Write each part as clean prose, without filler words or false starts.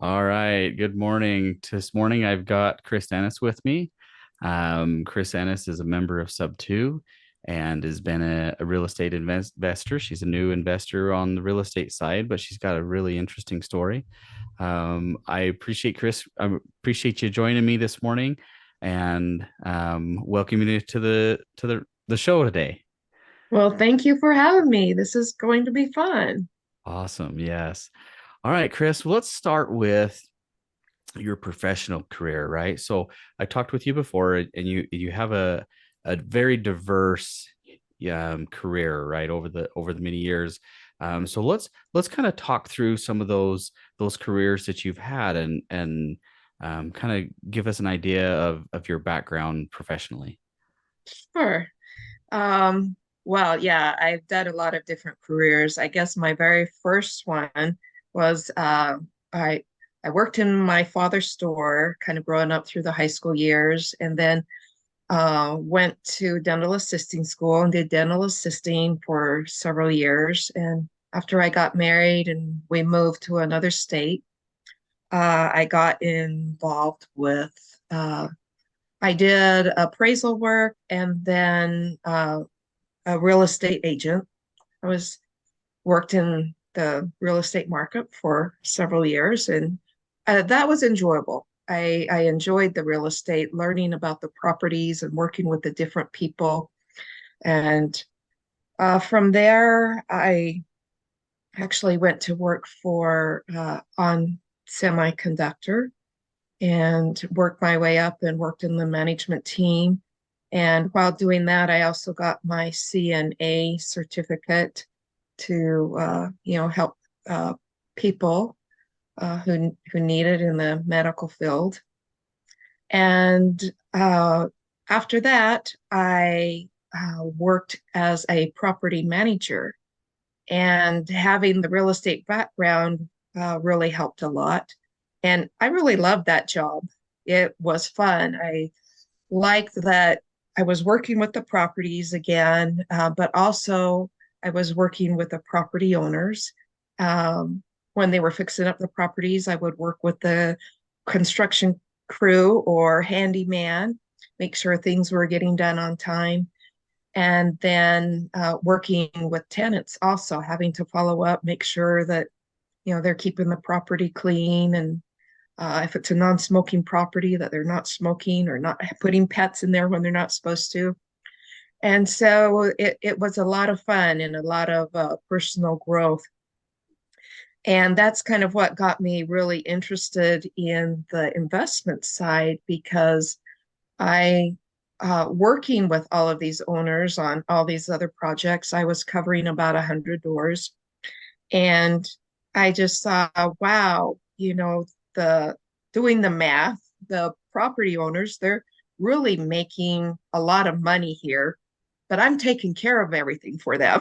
All right. Good morning. This morning, I've got Christie Ennis with me. Chris Ennis is a member of Subto and has been a real estate investor. She's a new investor on the real estate side, but she's got a really interesting story. I appreciate I appreciate you joining me this morning and welcoming you to the show today. Well, thank you for having me. This is going to be fun. Awesome. Yes. All right, Chris. Let's start with your professional career, right? So I talked with you before, and you have a very diverse career, right, over the many years. So let's kind of talk through some of those careers that you've had, and kind of give us an idea of your background professionally. Sure. Um, well, yeah, I've done a lot of different careers. I guess my very first one was I worked in my father's store, kind of growing up through the high school years, and then went to dental assisting school and did dental assisting for several years. And after I got married and we moved to another state, I got involved with I did appraisal work and then a real estate agent. I was worked in the real estate market for several years, and that was enjoyable. I enjoyed the real estate, learning about the properties and working with the different people. And from there, I actually went to work for on semiconductor and worked my way up and worked in the management team. And while doing that, I also got my CNA certificate to, help people who need it in the medical field. And after that, I worked as a property manager, and having the real estate background really helped a lot. And I really loved that job. It was fun. I liked that I was working with the properties again, but also I was working with the property owners. Um, when they were fixing up the properties, I would work with the construction crew or handyman, make sure things were getting done on time. And then working with tenants, also having to follow up, make sure that they're keeping the property clean, and if it's a non-smoking property, that they're not smoking or not putting pets in there when they're not supposed to. And so it was a lot of fun and a lot of personal growth. And that's kind of what got me really interested in the investment side, because I, working with all of these owners on all these other projects, I was covering about 100 doors. And I just saw, wow, the doing the math, the property owners, they're really making a lot of money here, but I'm taking care of everything for them.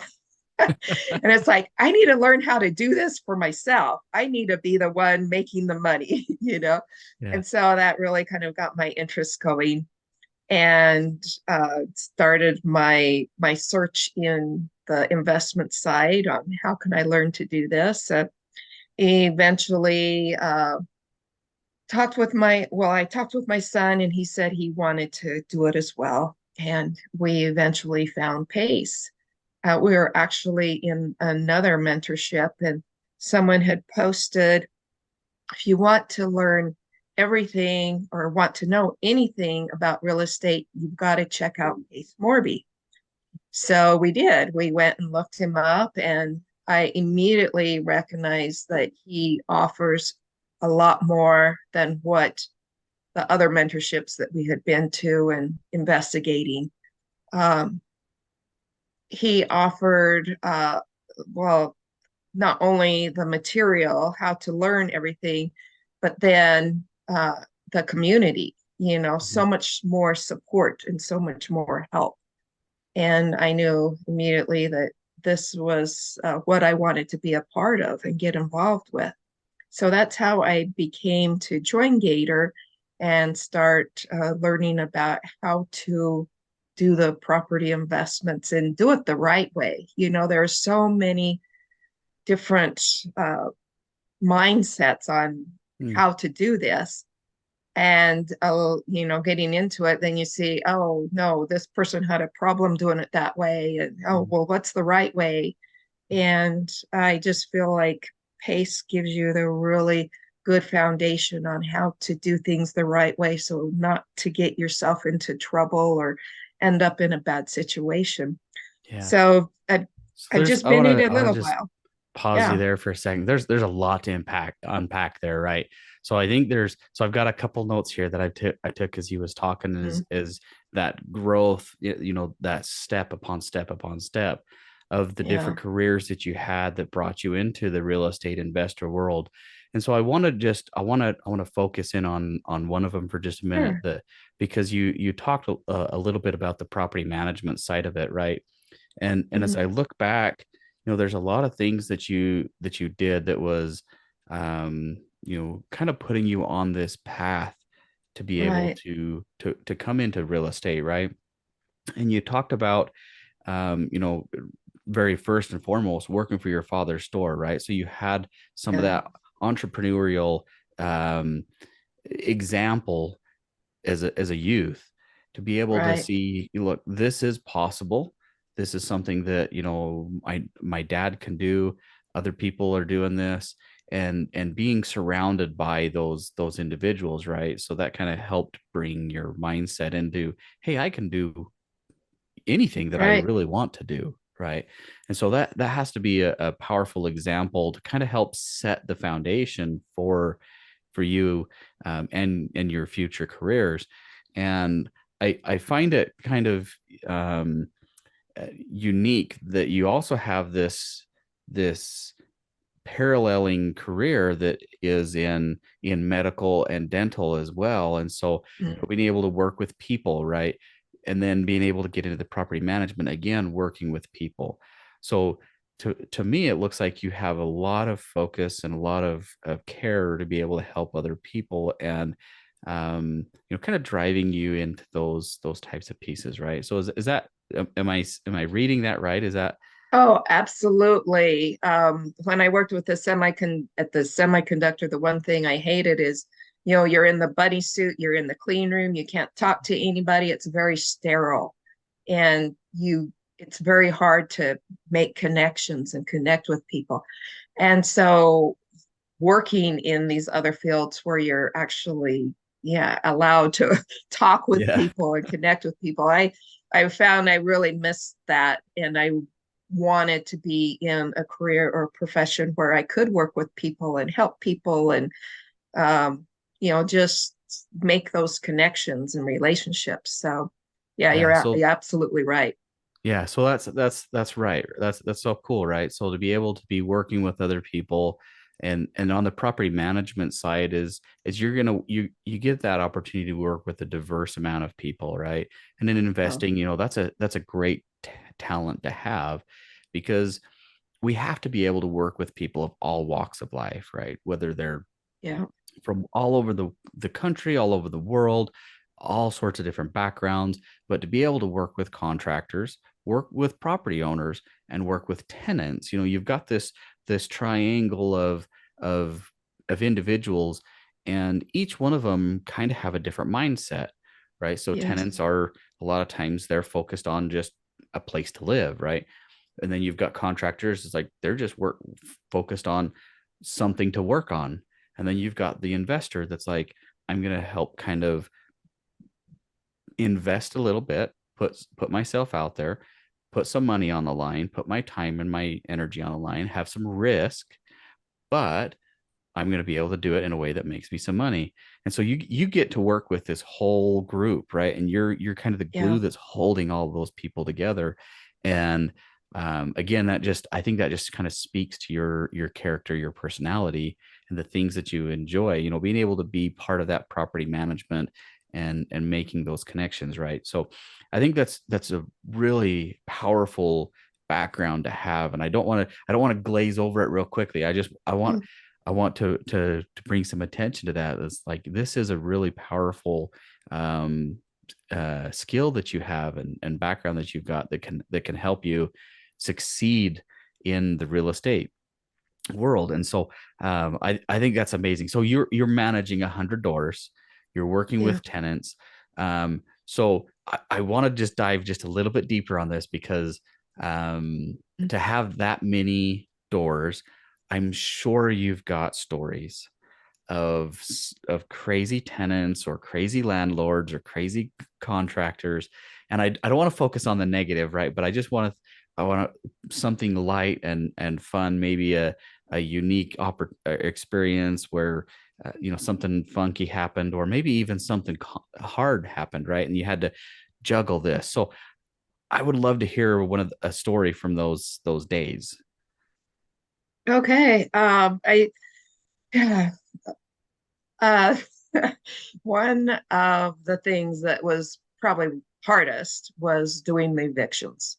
And it's like, I need to learn how to do this for myself. I need to be the one making the money, you know? Yeah. And so that really kind of got my interest going, and started my search in the investment side on how can I learn to do this. Eventually I talked with my son, and he said he wanted to do it as well. And we eventually found Pace. We were actually in another mentorship, and someone had posted, if you want to learn everything or want to know anything about real estate, you've got to check out Pace Morby. So we did. We went and looked him up, and I immediately recognized that he offers a lot more than what the other mentorships that we had been to and investigating. Um, he offered, well, not only the material, how to learn everything, but then the community, Mhm. so much more support and so much more help. And I knew immediately that this was what I wanted to be a part of and get involved with. So that's how I became to join Gator and start learning about how to do the property investments and do it the right way. There are so many different uh, mindsets on Mm. how to do this. And getting into it, then you see, oh no, this person had a problem doing it that way, and oh Mm. well, what's the right way? And I just feel like PACE gives you the really good foundation on how to do things the right way, so not to get yourself into trouble or end up in a bad situation. Yeah. So So I've there's just been in it a I want little to just while. pause you Yeah. there for a second. There's a lot to unpack there, right? So I think I've got a couple notes here that I took as he was talking Mm, is that growth, that step upon step upon step of the yeah. different careers that you had that brought you into the real estate investor world. And so I want to just I want to focus in on one of them for just a minute, Sure. that because you talked a little bit about the property management side of it, right? And as Mhm. I look back, there's a lot of things that you did that was kind of putting you on this path to be able Right. to come into real estate, right? And you talked about very first and foremost working for your father's store, right? So you had some of Yeah. that entrepreneurial um example as a youth, to be able to Right. see, look, this is possible. This is something that my dad can do. Other people are doing this, and being surrounded by those individuals, right? So that kind of helped bring your mindset into, hey, I can do anything that I Right. really want to do, right? And so that has to be a powerful example to kind of help set the foundation for you, and your future careers. And I find it kind of unique that you also have this paralleling career that is in medical and dental as well. And so Mm. being able to work with people, right? And then being able to get into the property management, again, working with people. So to me, it looks like you have a lot of focus and a lot of care to be able to help other people, and kind of driving you into those types of pieces, right? So is that, am I reading that right? Is that? Oh, absolutely. When I worked with the semiconductor, the one thing I hated is, you're in the buddy suit, you're in the clean room, you can't talk to anybody. It's very sterile, and it's very hard to make connections and connect with people. And so working in these other fields where you're actually, yeah, allowed to talk with Yeah. people and connect with people, I found I really missed that, and I wanted to be in a career or profession where I could work with people and help people, and um, just make those connections and relationships. So yeah, Yeah. you're absolutely right. Yeah, so that's right. That's so cool, right? So to be able to be working with other people, and on the property management side is you get that opportunity to work with a diverse amount of people, right? And then Oh, investing, that's a great talent to have, because we have to be able to work with people of all walks of life, right? Whether they're yeah, from all over the country, all over the world, all sorts of different backgrounds. But to be able to work with contractors, work with property owners, and work with tenants, you've got this triangle of of individuals, and each one of them kind of have a different mindset, right? So yes, tenants are, a lot of times they're focused on just a place to live, right? And then you've got contractors, it's like they're just focused on something to work on. And then you've got the investor that's like, I'm going to help kind of invest a little bit, put myself out there, put some money on the line, put my time and my energy on the line, have some risk, but I'm going to be able to do it in a way that makes me some money. And so you get to work with this whole group, right? And you're kind of the yeah, glue that's holding all of those people together. And again, I think that just kind of speaks to your character, your personality, and the things that you enjoy. Being able to be part of that property management and making those connections, right? So I think that's a really powerful background to have. And I don't want to glaze over it real quickly. I want to bring some attention to that. It's like, this is a really powerful skill that you have, and background that you've got that can help you succeed in the real estate. world. And so I think that's amazing. So you're managing 100 doors, you're working Yeah. with tenants. So I want to just dive just a little bit deeper on this because to have that many doors, I'm sure you've got stories of crazy tenants or crazy landlords or crazy contractors. And I don't want to focus on the negative, right? But I want something light and fun, maybe a unique experience where something funky happened, or maybe even something hard happened, right? And you had to juggle this. So I would love to hear a story from those days. Okay. Yeah, uh, one of the things that was probably hardest was doing the evictions.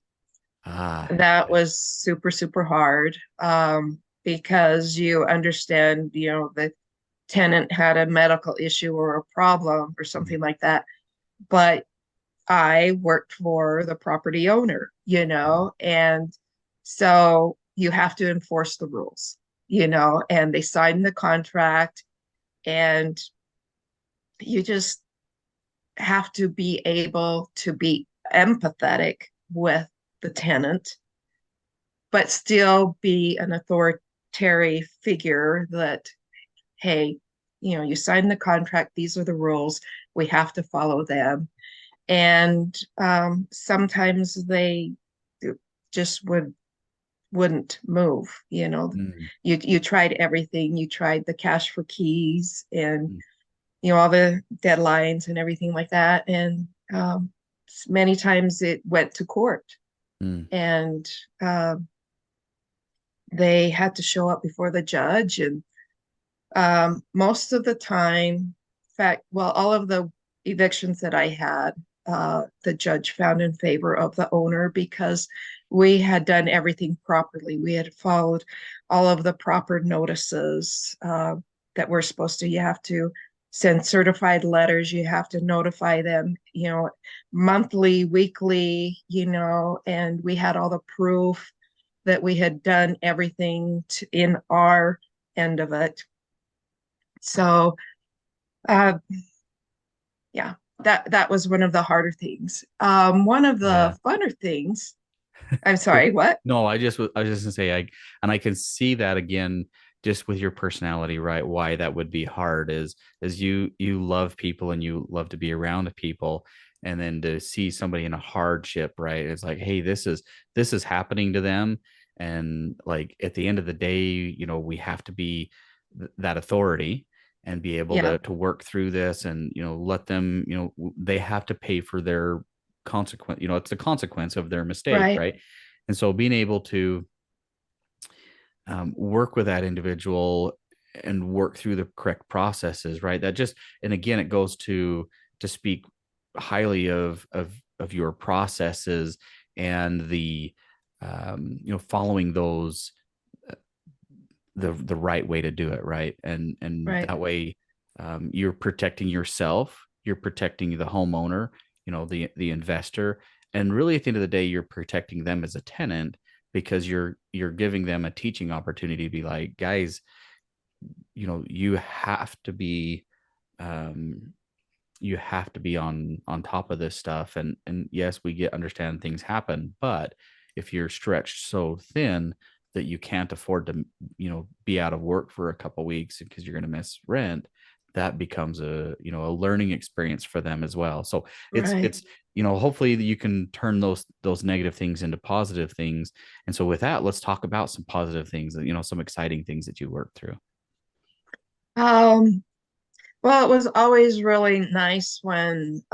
Ah, That yes. was super, super hard, because you understand, the tenant had a medical issue or a problem or Mhm. something like that. But I worked for the property owner, and so you have to enforce the rules, and they sign the contract, and you just have to be able to be empathetic with the tenant, but still be an authoritarian figure that, hey, you signed the contract, these are the rules, we have to follow them. And sometimes they just wouldn't move. Mm, You tried everything. You tried the cash for keys and mm, all the deadlines and everything like that. And many times it went to court, mm, and um, they had to show up before the judge. And most of the time, in fact, well, all of the evictions that I had, the judge found in favor of the owner because we had done everything properly. We had followed all of the proper notices that we're supposed to. You have to send certified letters. You have to notify them, monthly, weekly, and we had all the proof that we had done everything in our end of it. So, uh, yeah, that was one of the harder things. One of yeah. the funner things. I'm sorry, what? No, I was just gonna say I can see that again just with your personality, right? Why that would be hard is you love people and you love to be around the people, and then to see somebody in a hardship, right? It's like, hey, this is happening to them, and like at the end of the day, we have to be that authority and be able Yeah, to work through this, and let them, they have to pay for their consequence. It's the consequence of their mistake, right, right? And so being able to work with that individual and work through the correct processes, right? That just, and again, it goes to speak highly of your processes and the following those the right way to do it, right? And right, that way, you're protecting yourself, you're protecting the homeowner, the investor, and really at the end of the day, you're protecting them as a tenant because you're giving them a teaching opportunity to be like, guys, you have to be um, you have to be on top of this stuff. And yes, we get understand things happen, but if you're stretched so thin that you can't afford to be out of work for a couple weeks because you're going to miss rent, that becomes a learning experience for them as well. So right. it's hopefully you can turn those negative things into positive things. And so with that, let's talk about some positive things, some exciting things that you worked through. Um, well, it was always really nice when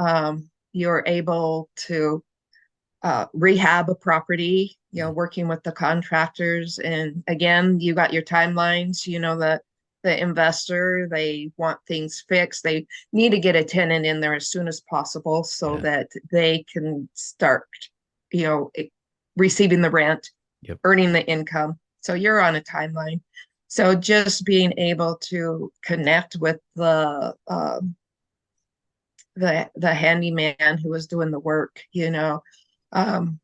you're able to rehab a property, working with the contractors. And again, you got your timelines, the investor, they want things fixed. They need to get a tenant in there as soon as possible so Yeah. that they can start, you know, receiving the rent, Yep. earning the income. So you're on a timeline. So just being able to connect with the handyman who was doing the work, um,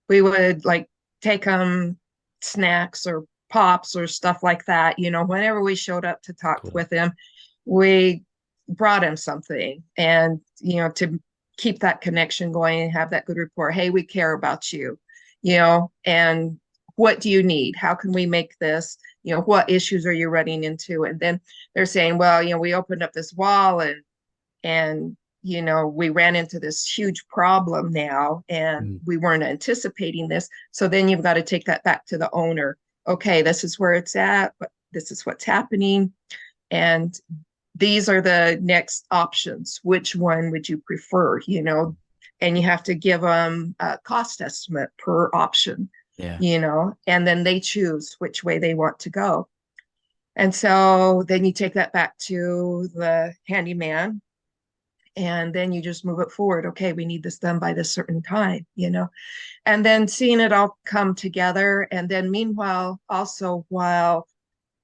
we would like take them snacks or pops or stuff like that. Whenever we showed up to talk Cool. with him, we brought him something, and to keep that connection going and have that good rapport. Hey, we care about you, and what do you need? How can we make this? What issues are you running into? And then they're saying, well, we opened up this wall, and we ran into this huge problem now, and Mm. we weren't anticipating this. So then you've got to take that back to the owner. Okay, this is where it's at, but this is what's happening, and these are the next options. Which one would you prefer? And you have to give them a cost estimate per option, Yeah. and then they choose which way they want to go. And so then you take that back to the handyman, and then you just move it forward. Okay, we need this done by this certain time, and then seeing it all come together. And then meanwhile, also while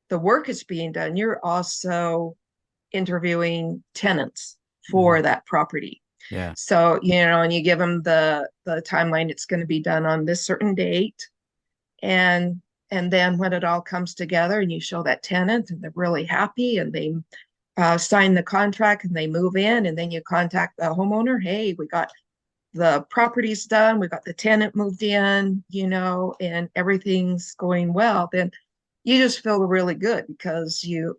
the work is being done, you're also interviewing tenants Mhm. for that property. Yeah. So, and you give them the timeline, it's going to be done on this certain date. And then when it all comes together and you show that tenant and they're really happy, and they sign the contract and they move in, and then you contact the homeowner. Hey, we got the property's done, we got the tenant moved in, and everything's going well. Then you just feel really good because you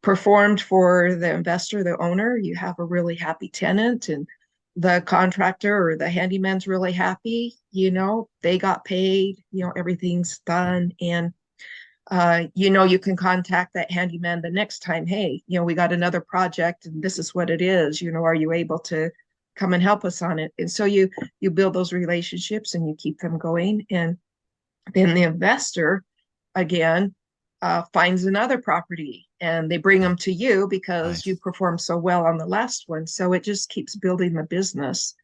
performed for the investor, the owner. You have a really happy tenant, and the contractor or the handyman's really happy. They got paid, everything's Yeah. done. And you can contact that handyman the next time. Hey, we got another project and this is what it is. Are you able to come and help us on it? And so you build those relationships and you keep them going. And then the investor again finds another property, and they bring Yeah. them to you because you Nice. performed so well on the last one. So it just keeps building the business.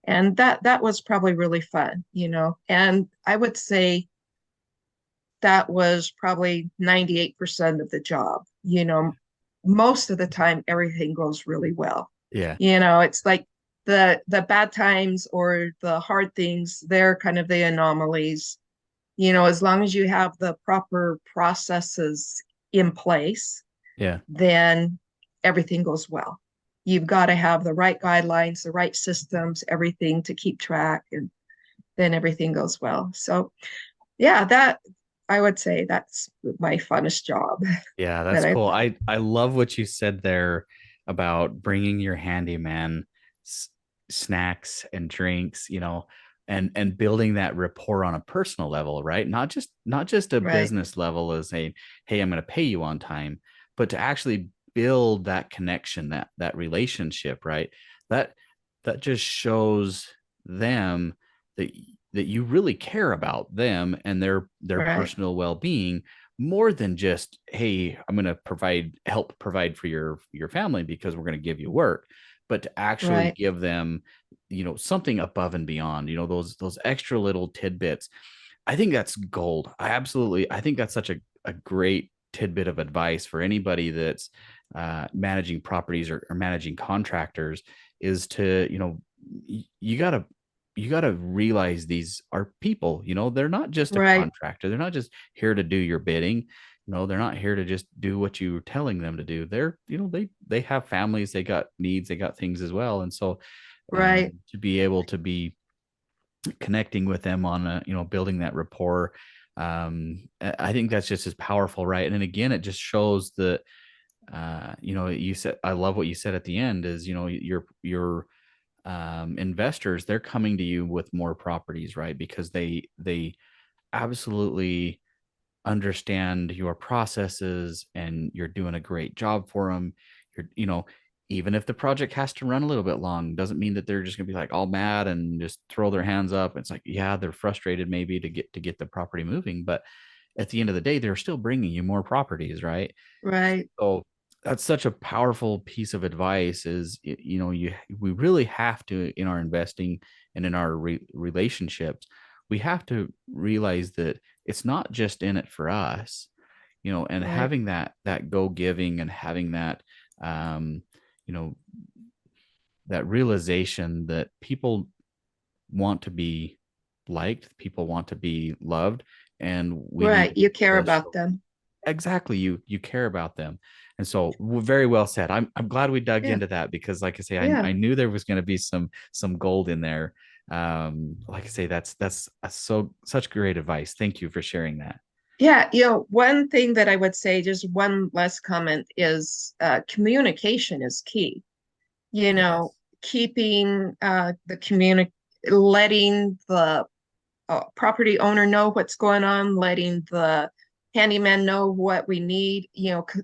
And that was probably really fun. And I would say that was probably 98% of the job. Most of the time everything goes really well. Yeah. It's like the bad times or the hard things, they're kind of the anomalies. As long as you have the proper processes in place, Yeah. then everything goes well. You've got to have the right guidelines, the right systems, everything to keep track, and then everything goes well. So yeah, that I would say that's my funnest job Yeah, that that's I've cool. done. I love what you said there about bringing your handyman s- snacks and drinks, and building that rapport on a personal level, right? Not just a Right, business level as a, hey, I'm going to pay you on time, but to actually build that connection, that relationship, right? That that just shows them that that you really care about them and their right, personal well-being, more than just, hey, I'm going to provide for your family because we're going to give you work, but to actually right, give them something above and beyond, those extra little tidbits. I think that's gold. I think that's such a great tidbit of advice for anybody that's managing properties, or managing contractors, is to, you gotta you got to realize these are people. They're not just a right, contractor. They're not just here to do your bidding. They're not here to just do what you're telling them to do. They're, they have families, they got needs, they got things as well. And so right, to be able to be connecting with them on building that rapport, I think that's just as powerful, right? And then again, it just shows that you said, I love what you said at the end, is your investors, they're coming to you with more properties, right? Because they absolutely understand your processes, and you're doing a great job for them. Even if the project has to run a little bit long, doesn't mean that they're just going to be like all mad and just throw their hands up. It's like, yeah, they're frustrated maybe to get the property moving, but at the end of the day, they're still bringing you more properties, right? right, So that's such a powerful piece of advice, is we really have to, in our investing and in our relationships, we have to realize that it's not just in it for us, and right, having that go giving, and having that um you know that realization that people want to be liked, people want to be loved, and we need Right. to You do care this. about So them. exactly, you care about them. And so very well said. I'm glad we dug Yeah. into that because like I say, Yeah. I knew there was going to be some gold in there. Like I say, that's such great advice. Thank you for sharing that. Yeah. One thing that I would say, just one last comment, is communication is key. You know, Yes. keeping letting the property owner know what's going on, letting the handyman know what we need,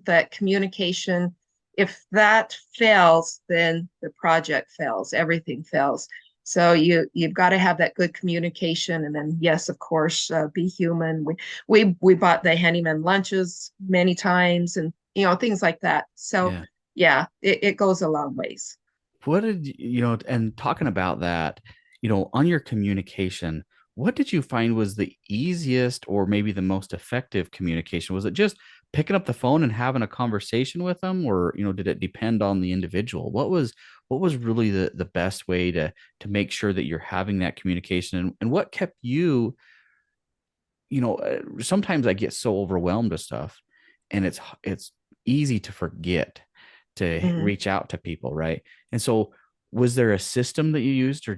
that communication. If that fails, then the project fails, everything fails. So you've got to have that good communication, and then yes, of course, be human. We bought the handyman lunches many times, and things like that. So Yeah. yeah, it goes a long ways. What did you know, and talking about that, on your communication, what did you find was the easiest or maybe the most effective communication? Was it just picking up the phone and having a conversation with them, or did it depend on the individual? What was really the best way to make sure that you're having that communication, and what kept you, sometimes I get so overwhelmed with stuff, and it's easy to forget to Mm. reach out to people, right? And so, was there a system that you used, or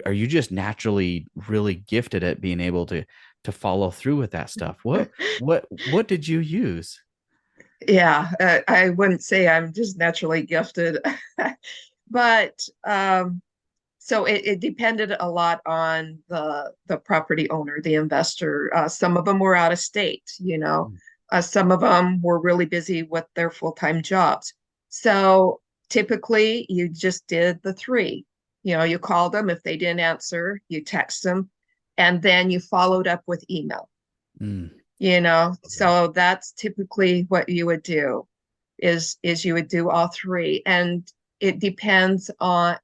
are you just naturally really gifted at being able to follow through with that stuff? What did you use? Yeah, I wouldn't say I'm just naturally gifted, but so it depended a lot on the property owner, the investor. Some of them were out of state, some of them were really busy with their full-time jobs. So typically, you just did the three. You called them. If they didn't answer, you text them, and then you followed up with email. Mm, okay. So that's typically what you would do is you would do all three, and it depends on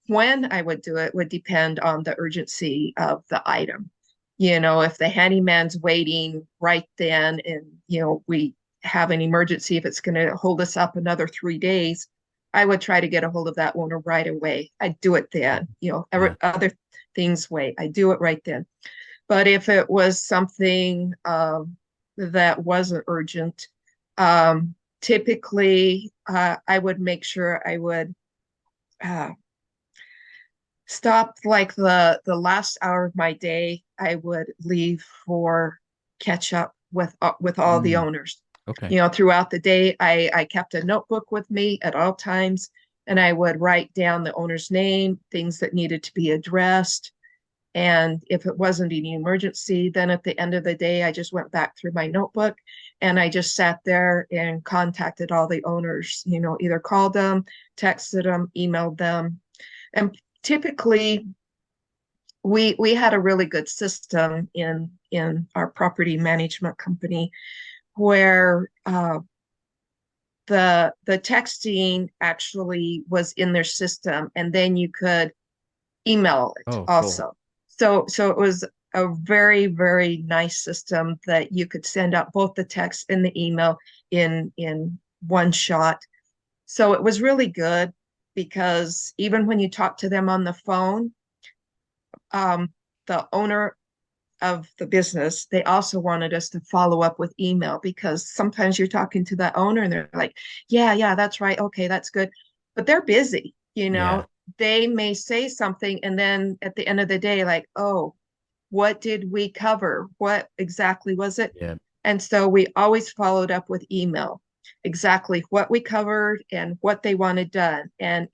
when I would do it would depend on the urgency of the item. If the handyman's waiting right then, and we have an emergency, if it's going to hold us up another 3 days, I would try to get a hold of that owner right away. I'd do it then. Yeah. Other things wait. I do it right then. But if it was something that wasn't urgent, typically I would make sure I would uh, stop, like the last hour of my day. I would leave for catch up with all the Mm, owners. okay. Throughout the day, I kept a notebook with me at all times, and I would write down the owner's name, things that needed to be addressed. And if it wasn't an emergency, then at the end of the day, I just went back through my notebook and I just sat there and contacted all the owners, either called them, texted them, emailed them. And typically we had a really good system in our property management company where the texting actually was in their system, and then you could email it Oh, cool. also. So it was a very, very nice system that you could send out both the text and the email in one shot. So it was really good because even when you talk to them on the phone, the owner of the business, they also wanted us to follow up with email, because sometimes you're talking to the owner and they're like, yeah, yeah, that's right. Okay, that's good. But they're busy, Yeah. they may say something and then at the end of the day, like, oh, what did we cover? What exactly was it? Yeah. And so we always followed up with email, exactly what we covered and what they wanted done. And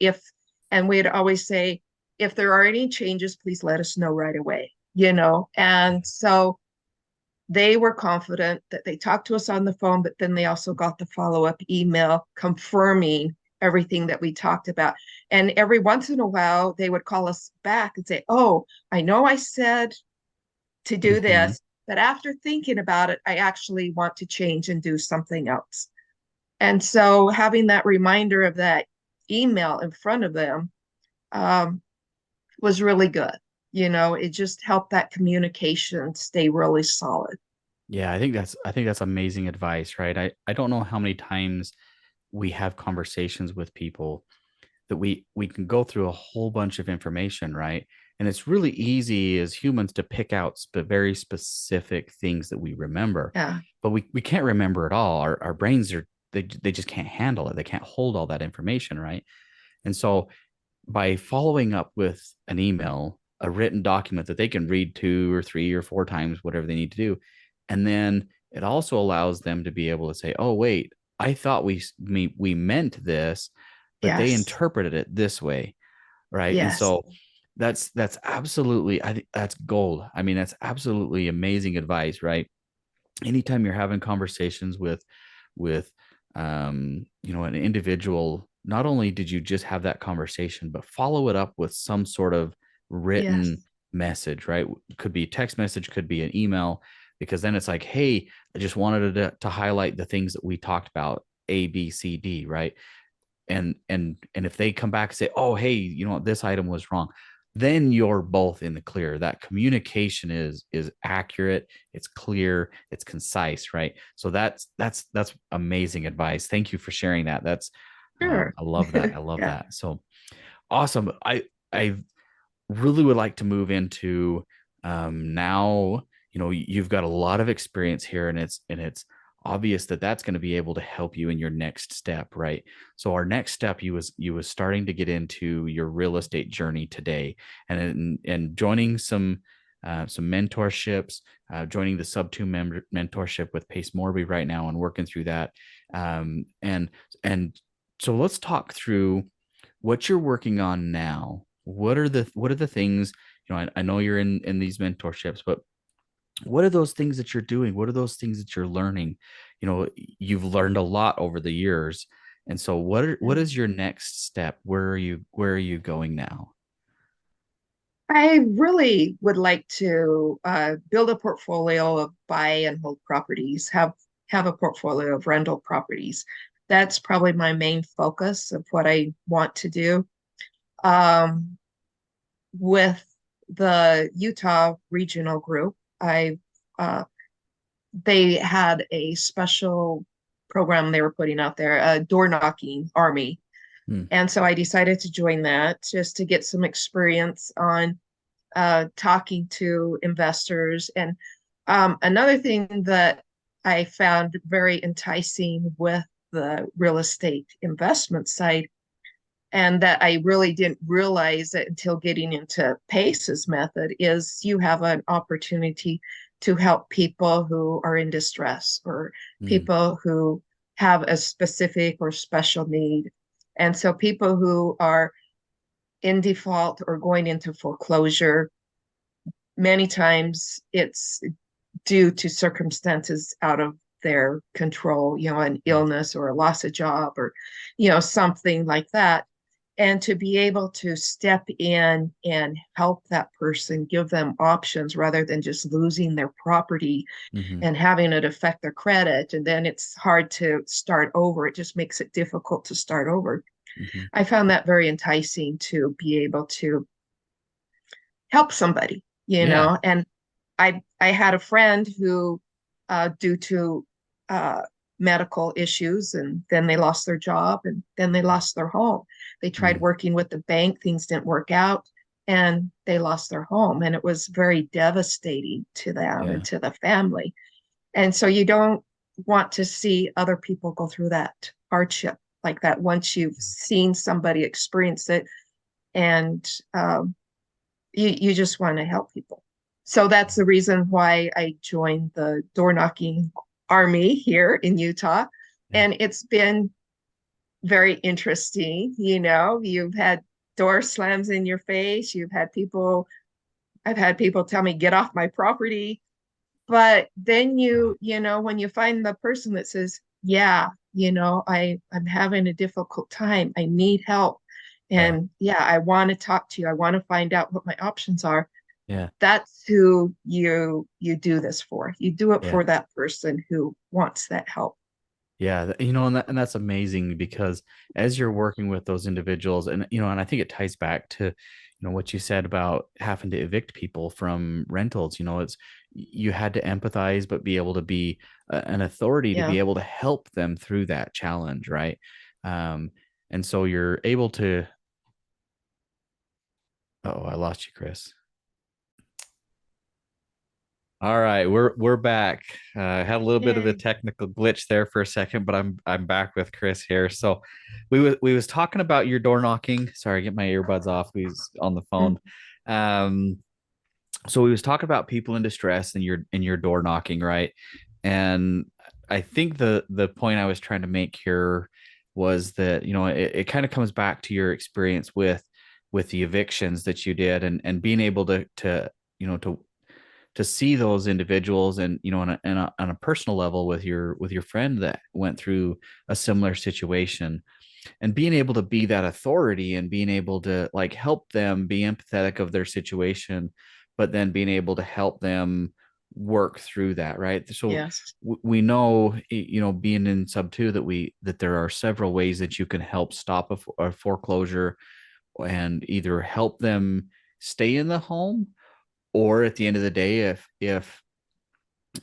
we'd always say, if there are any changes, please let us know right away. And so they were confident that they talked to us on the phone, but then they also got the follow-up email confirming everything that we talked about. And every once in a while, they would call us back and say, oh, I know I said to do Hmm. this, but after thinking about it, I actually want to change and do something else. And so having that reminder of that email in front of them um, was really good. It just helped that communication stay really solid. Yeah, I think that's amazing advice, right? I don't know how many times we have conversations with people that we can go through a whole bunch of information, right? And it's really easy as humans to pick out very specific things that we remember, Yeah. but we can't remember it all. Our brains are, they just can't handle it. They can't hold all that information, right? And so by following up with an email, a written document that they can read 2 or 3 or 4 times, whatever they need to do. And then it also allows them to be able to say, oh, wait, I thought we meant this, but they Yes. interpreted it this way. Right. And Yes. so that's absolutely, I think that's gold. I mean, that's absolutely amazing advice, right? Anytime you're having conversations with an individual, not only did you just have that conversation, but follow it up with some sort of written Yes. message, right? Could be a text message, could be an email, because then it's like, hey, I just wanted to highlight the things that we talked about, A, B, C, D, right? And if they come back and say, oh, hey, this item was wrong, then you're both in the clear. That communication is accurate, it's clear, it's concise, right? So that's amazing advice. Thank you for sharing that. That's Sure. I love that. I love Yeah. that. So awesome. I really would like to move into now. You've got a lot of experience here, and it's obvious that that's going to be able to help you in your next step, right? So our next step, you was starting to get into your real estate journey today, and joining some mentorships, joining the Subto mentorship with Pace Morby right now, and working through that. And so let's talk through what you're working on now. What are the things, I know you're in these mentorships, but what are those things that you're doing? What are those things that you're learning? You've learned a lot over the years. And so what is your next step? Where are you going now? I really would like to build a portfolio of buy and hold properties, have a portfolio of rental properties. That's probably my main focus of what I want to do. Um, with the Utah Regional Group, I uh, they had a special program they were putting out there, a door knocking army. Hmm. And so I decided to join that just to get some experience on talking to investors. And another thing that I found very enticing with the real estate investment side, and that I really didn't realize it until getting into Pace's method, is you have an opportunity to help people who are in distress or Hmm. people who have a specific or special need. And so people who are in default or going into foreclosure, many times it's due to circumstances out of their control, an Hmm. illness or a loss of job or, something like that. And to be able to step in and help that person, give them options rather than just losing their property Hmm. and having it affect their credit. And then it's hard to start over. It just makes it difficult to start over. Hmm. I found that very enticing to be able to help somebody, Yeah. and I had a friend who, due to uh, medical issues, and then they lost their job, and then they lost their home. They tried Hmm. working with the bank, things didn't work out, and they lost their home, and it was very devastating to them and Yeah. to the family. And so you don't want to see other people go through that hardship like that once you've seen somebody experience it, and you just want to help people. So that's the reason why I joined the door knocking army here in Utah. Yeah. And it's been very interesting. You've had door slams in your face. I've had people tell me, get off my property. But then when you find the person that says, yeah, I'm having a difficult time. I need help. Yeah. And yeah, I want to talk to you. I want to find out what my options are. Yeah. That's who you do this for. You do it Yeah. for that person who wants that help. Yeah, and that's amazing, because as you're working with those individuals, and I think it ties back to, what you said about having to evict people from rentals. It's, you had to empathize, but be able to be an authority to Yeah. be able to help them through that challenge, right? Um, and so you're able to Oh, I lost you, Chris. All right, we're back. Had a little bit of a Yay. technical glitch there for a second, but I'm back with Chris here. So we was talking about your door knocking. Sorry, get my earbuds off. We was on the phone. Um, so we was talking about people in distress and your door knocking, right? And I think the point I was trying to make here was that, it kind of comes back to your experience with the evictions that you did, and being able to you know to see those individuals, and on a personal level with your friend that went through a similar situation, and being able to be that authority and being able to like help them be empathetic of their situation, but then being able to help them work through that, right? So Yes. we know, being in Subto, that there are several ways that you can help stop a foreclosure, and either help them stay in the home, or at the end of the day, if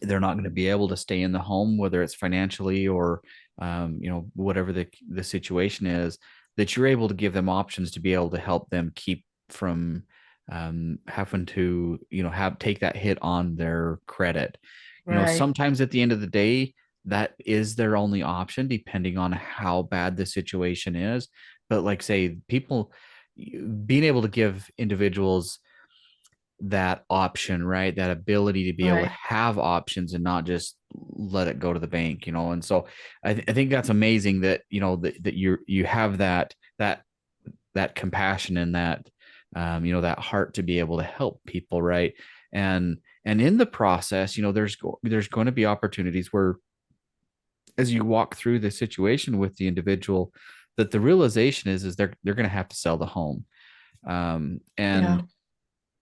they're not going to be able to stay in the home, whether it's financially or whatever the situation is, that you're able to give them options to be able to help them keep from having to have take that hit on their credit. Right. Sometimes at the end of the day, that is their only option, depending on how bad the situation is. But like say, people being able to give individuals that option, right? That ability to be able to Right. have options and not just let it go to the bank, And so I think that's amazing that, that you have that compassion and that, that heart to be able to help people, right? And in the process, there's going to be opportunities where, as you walk through the situation with the individual, that the realization is they're going to have to sell the home. Yeah. And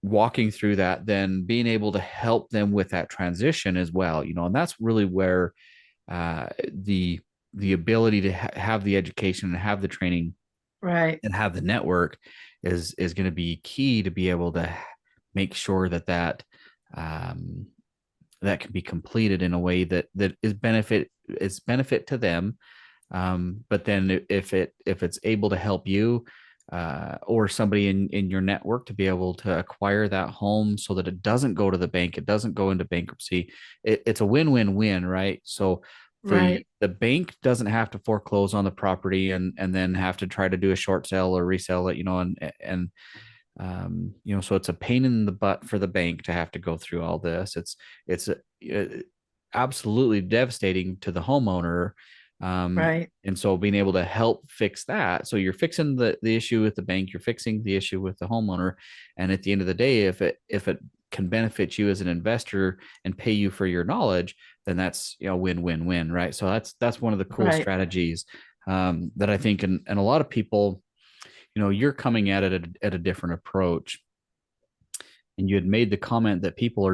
walking through that, then being able to help them with that transition as well, and that's really where uh, the the ability to have the education and have the training Right. and have the network is going to be key to be able to make sure um, that can be completed in a way that is benefit to them, but then if it's able to help you, or somebody in your network to be able to acquire that home so that it doesn't go to the bank, it doesn't go into bankruptcy, it's a win-win-win, right? So Right. the bank doesn't have to foreclose on the property and then have to try to do a short sale or resell it, and so it's a pain in the butt for the bank to have to go through all this. It's absolutely devastating to the homeowner. um, Right. and so being able to help fix that, so you're fixing the issue with the bank, you're fixing the issue with the homeowner, and at the end of the day, if it can benefit you as an investor and pay you for your knowledge, then that's win-win-win, right? So that's one of the cool Right. strategies, that I think, and a lot of people, you're coming at it at a different approach. And you had made the comment that people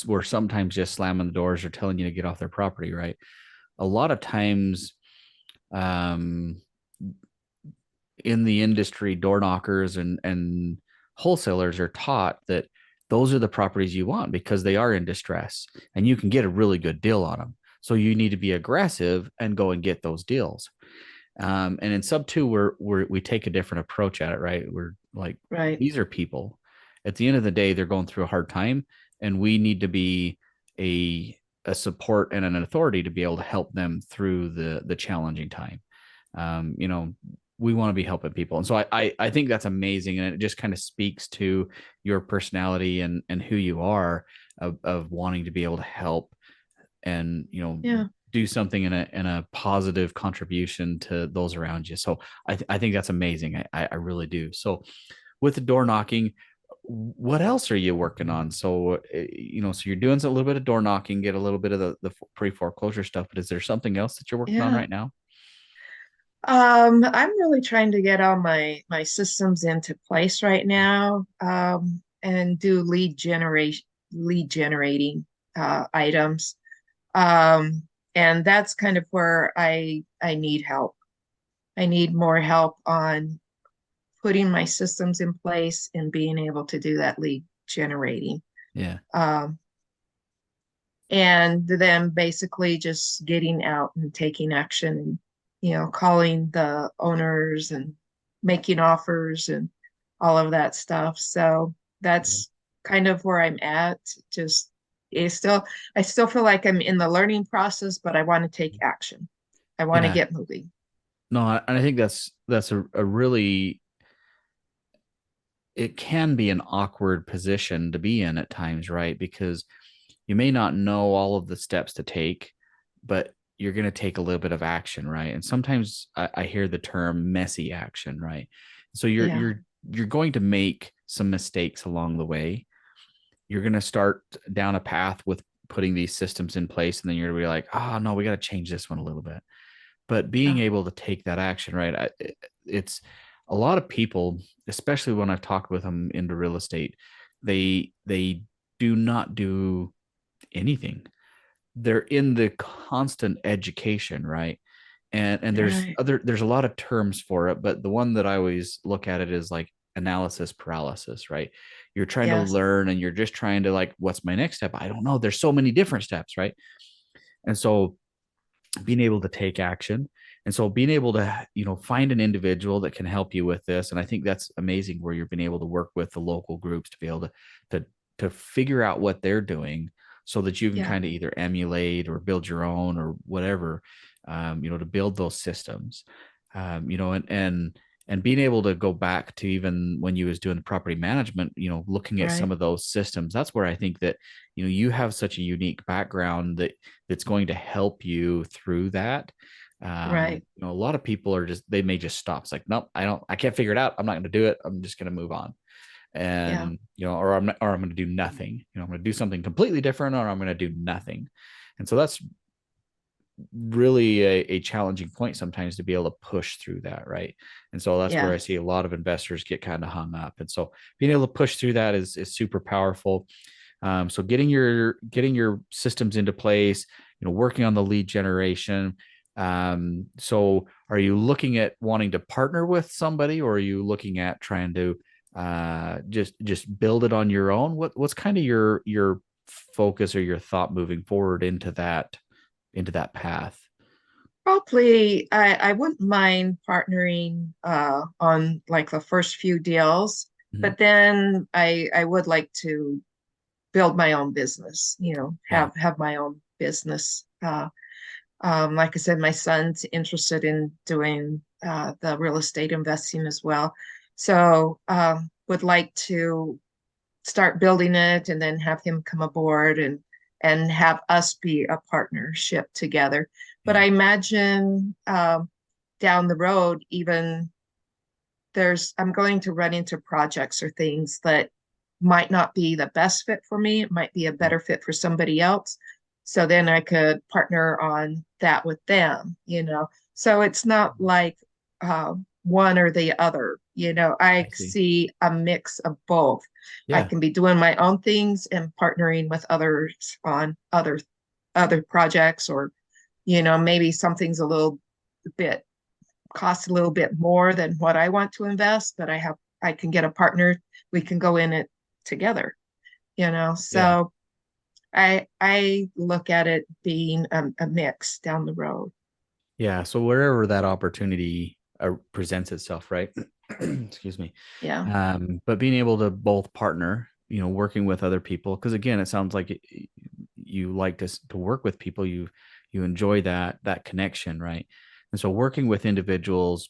were sometimes just slamming the doors or telling you to get off their property, right? A lot of times, um, in the industry, door knockers and wholesalers are taught that those are the properties you want because they are in distress and you can get a really good deal on them. So you need to be aggressive and go and get those deals. And in Subto, we take a different approach at it, right? We're like, Right. these are people. At the end of the day, they're going through a hard time, and we need to be a support and an authority to be able to help them through the challenging time. Um, you know, we want to be helping people, and so I think that's amazing, and it just kind of speaks to your personality and who you are, of wanting to be able to help and Yeah. do something in a positive contribution to those around you. So I think that's amazing. I really do. So with the door knocking, what else are you working on? So so you're doing a little bit of door knocking, get a little bit of the pre foreclosure stuff, but is there something else that you're working on Yeah. right now? I'm really trying to get all my systems into place right now, and do lead generating items. Um, and that's kind of where I need help. I need more help on putting my systems in place and being able to do that lead generating. Yeah. Um, and then basically just getting out and taking action and calling the owners and making offers and all of that stuff. So that's kind of where I'm at. Just it's still I still feel like I'm in the learning process, but I want to take action. I want to Yeah. get moving. No, and I think that's a really, it can be an awkward position to be in at times, right? Because you may not know all of the steps to take, but you're going to take a little bit of action, right? And sometimes I hear the term messy action, right? So Yeah, you're going to make some mistakes along the way. You're going to start down a path with putting these systems in place, and then you're going to be like, oh no, we got to change this one a little bit. But being yeah, able to take that action, right? It's a lot of people, especially when I've talked with them into real estate, they do not do anything. They're in the constant education, right? And right. there's a lot of terms for it, but the one that I always look at it is like analysis paralysis, right? You're trying to Yes, learn and you're just trying to like, what's my next step? I don't know. There's so many different steps, right? And so being able to take action, and so being able to find an individual that can help you with this, and I think that's amazing where you've been able to work with the local groups to be able to to figure out what they're doing so that you can yeah, kind of either emulate or build your own or whatever, to build those systems, and being able to go back to even when you was doing the property management, looking at some right, of those systems. That's where I think that you have such a unique background that's going to help you through that. right. A lot of people are just, they may just stop. It's like, nope, I can't figure it out. I'm not going to do it. I'm just going to move on. Yeah, And, or I'm going to do nothing. I'm going to do something completely different, or I'm going to do nothing. And so that's really a challenging point sometimes to be able to push through that, right? And so that's where I see yes, a lot of investors get kind of hung up. And so being able to push through that is super powerful. So getting your systems into place, working on the lead generation. So are you looking at wanting to partner with somebody, or are you looking at trying to just build it on your own? What's kind of your focus or your thought moving forward into that path? probably I wouldn't mind partnering on like the first few deals, Mhm. but then I would like to build my own business, Yeah. have my own business. Like I said, my son's interested in doing the real estate investing as well. So would like to start building it and then have him come aboard and have us be a partnership together. But Yeah. I imagine down the road, even I'm going to run into projects or things that might not be the best fit for me. It might be a Mm. better fit for somebody else. So then I could partner on that with them. So it's not like one or the other. I I see. see a mix of both. I Yeah. can be doing my own things and partnering with others on other projects, or maybe something's a little bit costs a little bit more than what I want to invest, but I can get a partner. We can go in it together. Yeah. So I look at it being a mix down the road. Yeah. So wherever that opportunity presents itself, right? Excuse me. Yeah. But being able to both partner, working with other people, because again, it sounds like you like to work with people. You enjoy that connection, right? And so working with individuals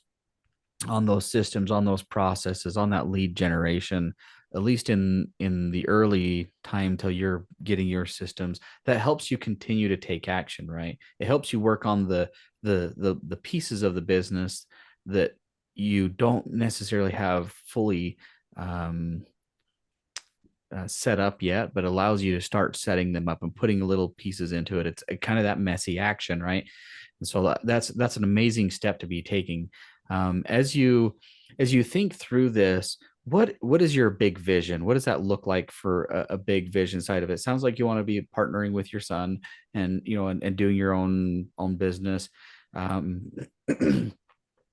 on those systems, on those processes, on that lead generation, at least in the early time till you're getting your systems, that helps you continue to take action, right? It helps you work on the pieces of the business that you don't necessarily have fully um, set up yet, but allows you to start setting them up and putting little pieces into it. It's kind of that messy action, right? And so that's an amazing step to be taking. As you think through this, what is your big vision? What does that look like for a big vision side of it? Sounds like you want to be partnering with your son, and and doing your own business. Um,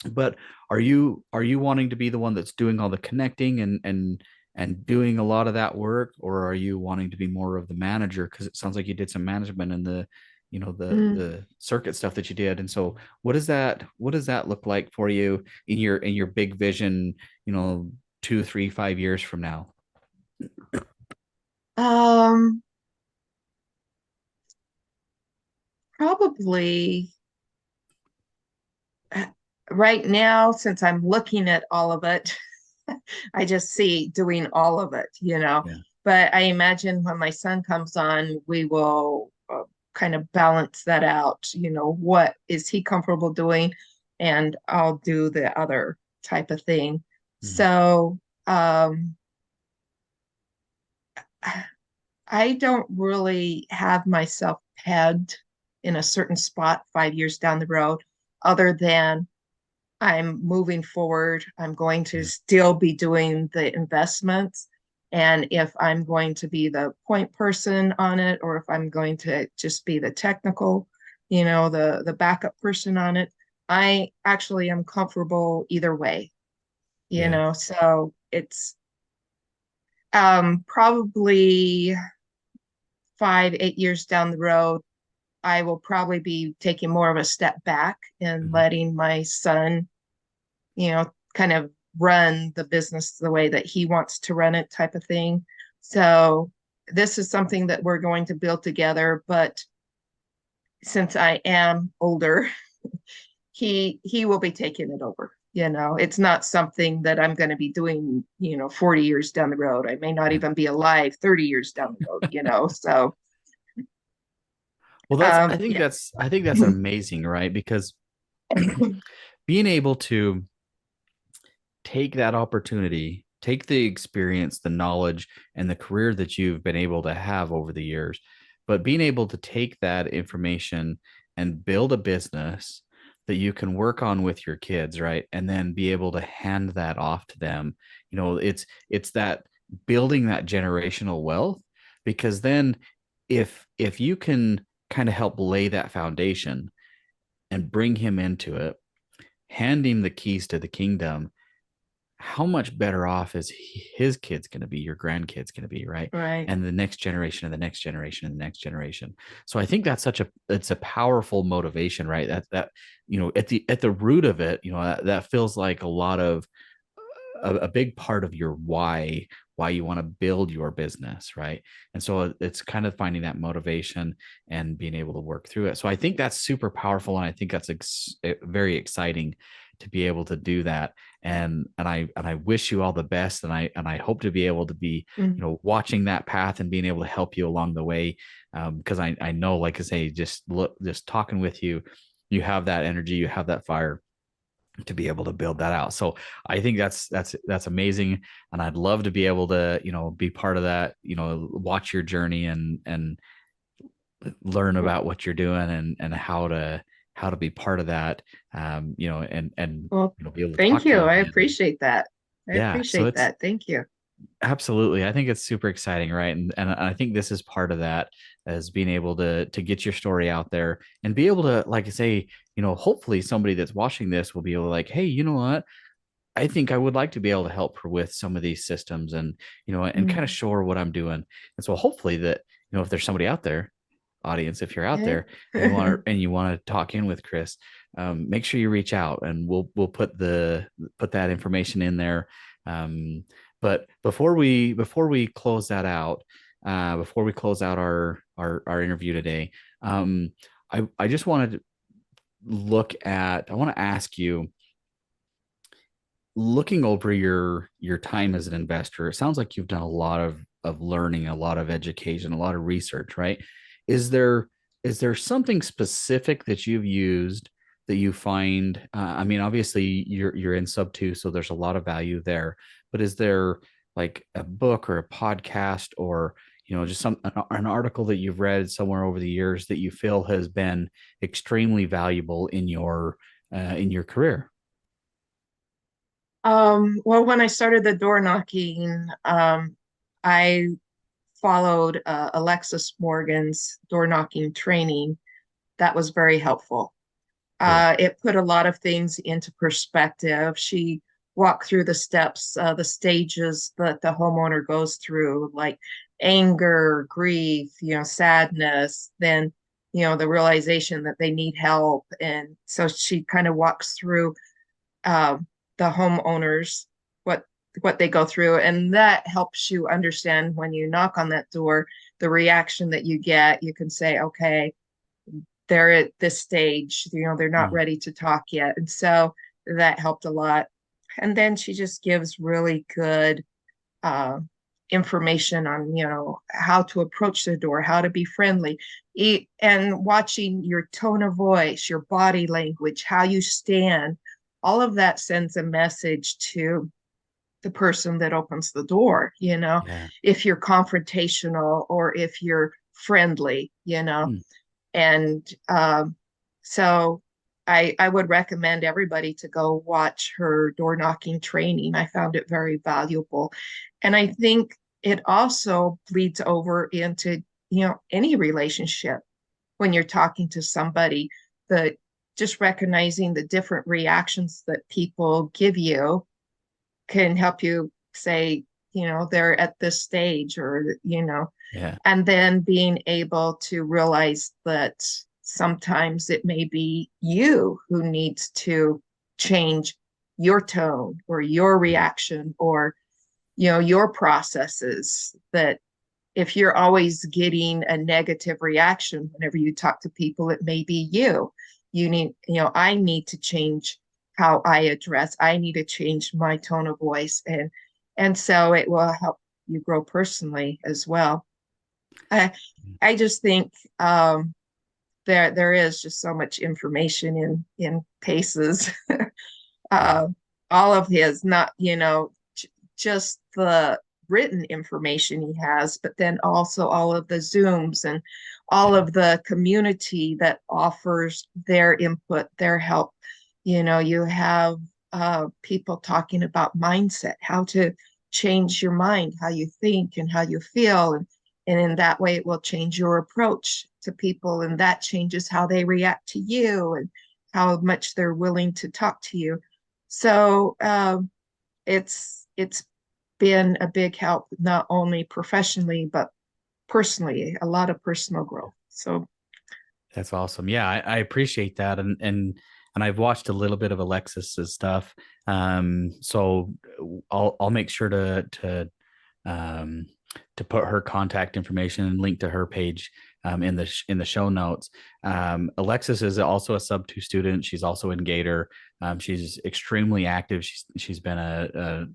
but are you wanting to be the one that's doing all the connecting and doing a lot of that work, or are you wanting to be more of the manager? Because it sounds like you did some management in the Mm. the circuit stuff that you did. And so what does that look like for you in your big vision, you know 2, 3, 5 years from now? Um, Probably right now, since I'm looking at all of it, I just see doing all of it, you know. Yeah. But I imagine when my son comes on, we will kind of balance that out. You know, what is he comfortable doing? And I'll do the other type of thing. Mhm. So I don't really have myself pegged in a certain spot 5 years down the road, other than I'm moving forward. I'm going to Yeah. still be doing the investments. And if I'm going to be the point person on it, or if I'm going to just be the technical, the backup person on it, I actually am comfortable either way, Yeah. so it's probably 5, 8 years down the road, I will probably be taking more of a step back and Mhm. letting my son kind of run the business the way that he wants to run it, type of thing. So this is something that we're going to build together. But since I am older, he will be taking it over. It's not something that I'm going to be doing, 40 years down the road. I may not Yeah. even be alive 30 years down the road, So Well, yeah. I think that's amazing, right? Because being able to take that opportunity, take the experience, the knowledge, and the career that you've been able to have over the years, but being able to take that information and build a business that you can work on with your kids, right? And then be able to hand that off to them. It's that building that generational wealth, because then if you can kind of help lay that foundation and bring him into it, hand him the keys to the kingdom, how much better off is his kids going to be, your grandkids going to be, right? Right. And the next generation and the next generation and the next generation. So I think that's it's a powerful motivation, right? That at the root of it, that feels like a lot of a big part of your why you want to build your business, right? And so it's kind of finding that motivation and being able to work through it. So I think that's super powerful, and I think that's very exciting to be able to do that. And I wish you all the best, and I hope to be able to be Mm. watching that path and being able to help you along the way, because I know, like I say, just talking with you, you have that energy, you have that fire to be able to build that out. So I think that's amazing, and I'd love to be able to be part of that. Watch your journey and learn about what you're doing, and how to be part of that. And Well, be able to thank talk to you. you I again. appreciate that. I Yeah. So appreciate it's that. Thank you. absolutely, I think it's super exciting, right? And I think this is part of that, as being able to get your story out there and be able to, like I say, hopefully somebody that's watching this will be able to, like, hey, you know what? I think I would like to be able to help her with some of these systems, and kind of Mm. show her what I'm doing. And so hopefully that, if there's somebody out there, audience, if you're out Yeah. there and you want to talk in with Chris, make sure you reach out, and we'll put that information in there. But before we close that out, before we close out our interview today, I just wanted to I want to ask you, looking over your time as an investor, it sounds like you've done a lot of learning, a lot of education, a lot of research, right? Is there is there something specific that you've used that you find? I mean, obviously you're in Subto, so there's a lot of value there. But is there like a book or a podcast, or just an article that you've read somewhere over the years that you feel has been extremely valuable in your career? Well, when I started the door knocking, I followed Alexis Morgan's door knocking training. That was very helpful. Cool. It put a lot of things into perspective. She walked through the steps, the stages that the homeowner goes through, like anger, grief, sadness, then, the realization that they need help. And so she kind of walks through uh, the homeowners, what what they go through, and that helps you understand when you knock on that door, the reaction that you get. You can say, okay, they're at this stage, they're not Mm. ready to talk yet. And so that helped a lot. And then she just gives really good uh, information on, how to approach the door, how to be friendly, and watching your tone of voice, your body language, how you stand. All of that sends a message to the person that opens the door, Yeah. if you're confrontational or if you're friendly. Mm. And so I would recommend everybody to go watch her door knocking training. I found it very valuable. And I think it also bleeds over into, any relationship when you're talking to somebody, that just recognizing the different reactions that people give you can help you say, they're at this stage, or, Yeah. and then being able to realize that sometimes it may be you who needs to change your tone or your Yeah. reaction, or your processes. That if you're always getting a negative reaction whenever you talk to people, it may be you need, I need to change how I need to change my tone of voice, and so it will help you grow personally as well. I I just think there is just so much information in Pace's Yeah. uh, all of his, not just the written information he has, but then also all of the Zooms and all Yeah. of the community that offers their input, their help. You have people talking about mindset, how to change your mind, how you think and how you feel, and in that way it will change your approach to people, and that changes how they react to you and how much they're willing to talk to you. So it's been a big help, not only professionally but personally, a lot of personal growth. So That's awesome. Yeah, I appreciate that, and I've watched a little bit of Alexis's stuff. So I'll make sure um, to put her contact information and link to her page in the show notes. Alexis is also a Subto student. She's also in Gator. She's extremely active. She's been a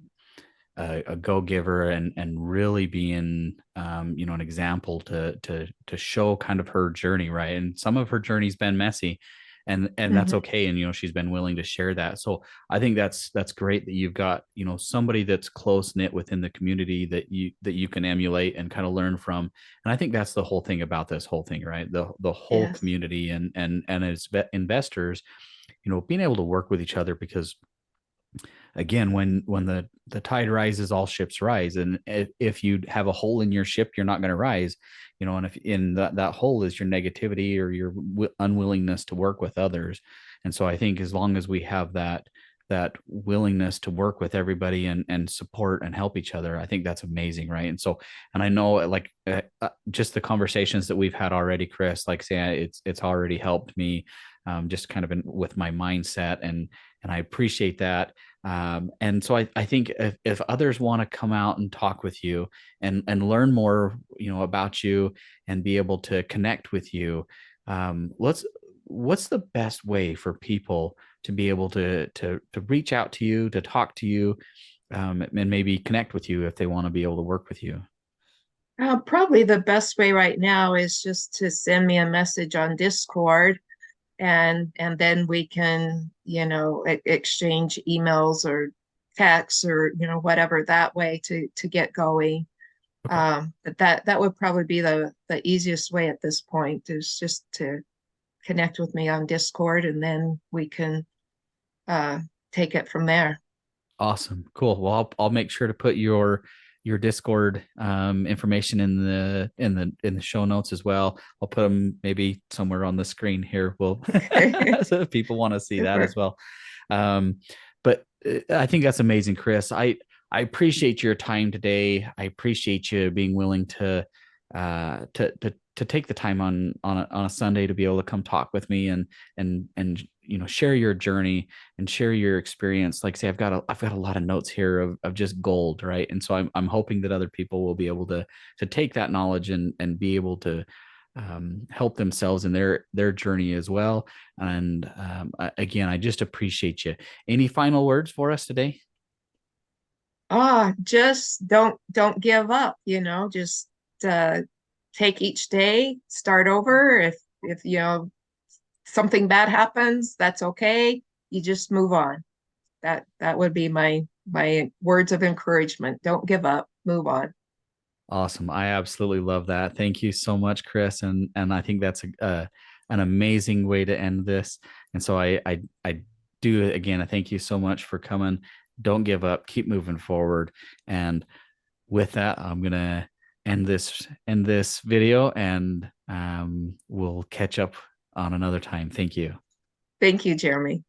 go giver, and really being an example to show kind of her journey, right? And some of her journey's been messy, and that's mhm. okay. And she's been willing to share that. So I think that's great that you've got somebody that's close knit within the community that you can emulate and kind of learn from. And I think that's the whole thing about this whole thing, right? The whole Yes, community and as investors, being able to work with each other, because again, when the tide rises, all ships rise. And if you have a hole in your ship, you're not going to rise. And if in that hole is your negativity or your unwillingness to work with others. And so I think as long as we have that willingness to work with everybody and support and help each other, I think that's amazing, right? And so, and I know, like, just the conversations that we've had already, Chris, like, say, it's already helped me, just kind of with my mindset, and I appreciate that. And so I think if others want to come out and talk with you and learn more, about you, and be able to connect with you, what's the best way for people to be able to reach out to you, to talk to you, and maybe connect with you if they want to be able to work with you? probably the best way right now is just to send me a message on Discord, and then we can exchange emails or texts, or whatever, that way to get going. Okay. But that would probably be the easiest way at this point, is just to connect with me on Discord, and then we can uh, take it from there. Awesome. Cool. Well, I'll make sure to put your Discord information in the show notes as well. I'll put them maybe somewhere on the screen here. We'll Okay. so if people want to see that as Super. well. Um, but I think that's amazing, Chris. I appreciate your time today. I appreciate you being willing to to take the time on a Sunday to be able to come talk with me and share your journey and share your experience. Like I say, I've got a lot of notes here of just gold, right? And so I'm hoping that other people will be able to take that knowledge and be able to help themselves in their journey as well. And again, I just appreciate you. Any final words for us today? Just don't give up, just uh take each day, start over. If something bad happens, that's okay. You just move on. That would be my words of encouragement. Don't give up, move on. Awesome. I absolutely love that. Thank you so much, Chris. And I think that's an amazing way to end this. And so I do again, I thank you so much for coming. Don't give up, keep moving forward. And with that, I'm gonna end this video and we'll catch up on another time. Thank you. Thank you, Jeremy.